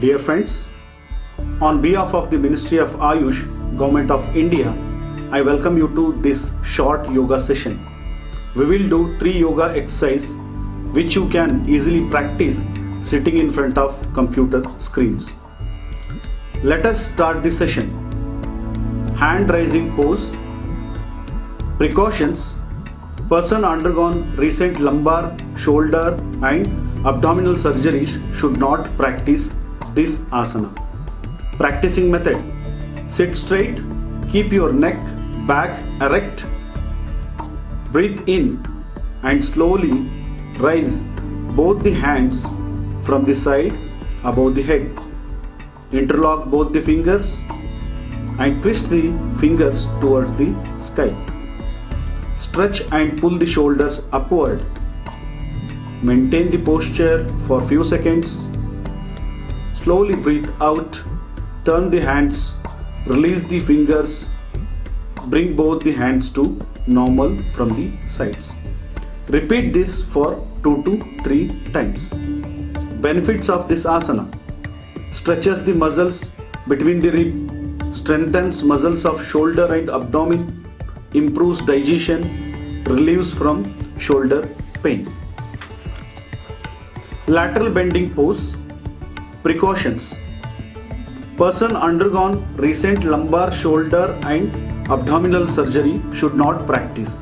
Dear friends, on behalf of the Ministry of Ayush, Government of India, I welcome you to this short yoga session. We will do 3 yoga exercises which you can easily practice sitting in front of computer screens. Let us start the session. Hand raising pose. Precautions. Person undergone recent lumbar, shoulder and abdominal surgeries should not practice this asana. Practicing method. Sit straight, keep your neck, back erect. Breathe in and slowly raise both the hands from the side above the head. Interlock both the fingers and twist the fingers towards the sky. Stretch and pull the shoulders upward. Maintain the posture for few seconds. Slowly breathe out. Turn the hands. Release the fingers. Bring both the hands to normal from the sides. Repeat this for 2 to 3 times. Benefits of this asana. Stretches the muscles between the rib. Strengthens muscles of shoulder and abdomen. Improves digestion, relieves from shoulder pain. Lateral bending pose. Precautions. Person undergone recent lumbar, shoulder and abdominal surgery should not practice.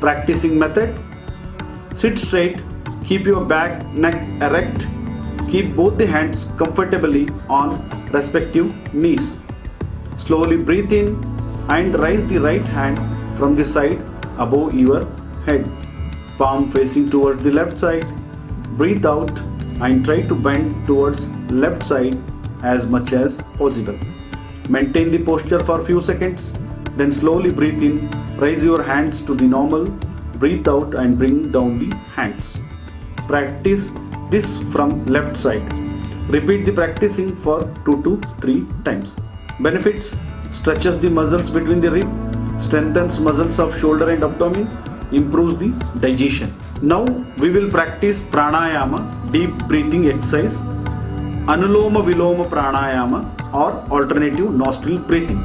Practicing method. Sit straight, keep your back, neck erect. Keep both the hands comfortably on respective knees. Slowly breathe in and raise the right hand from the side above your head. Palm facing towards the left side. Breathe out and try to bend towards left side as much as possible. Maintain the posture for few seconds. Then slowly breathe in. Raise your hands to the normal. Breathe out and bring down the hands. Practice this from left side. Repeat the practicing for 2 to 3 times. Benefits. Stretches the muscles between the rib. Strengthens muscles of shoulder and abdomen, improves the digestion. Now we will practice pranayama, deep breathing exercise, anuloma viloma pranayama or alternative nostril breathing.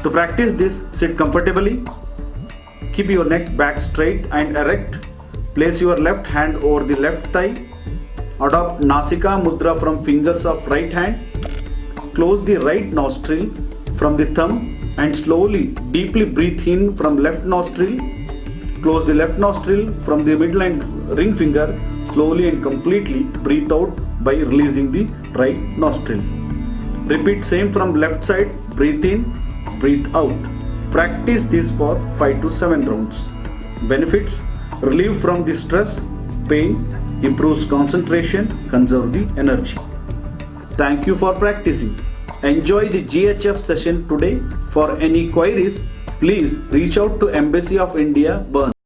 To practice this, sit comfortably, keep your neck back straight and erect, place your left hand over the left thigh, adopt Nasika mudra from fingers of right hand, close the right nostril from the thumb and slowly deeply breathe in from left nostril. Close the left nostril from the middle and ring finger. Slowly and completely breathe out by releasing the right nostril. Repeat same from left side. Breathe in, breathe out. Practice this for 5 to 7 rounds. Benefits. Relieve from the stress, pain, improves concentration, conserve the energy. Thank you for practicing. Enjoy the GHF session today. For any queries, please reach out to Embassy of India, Bern.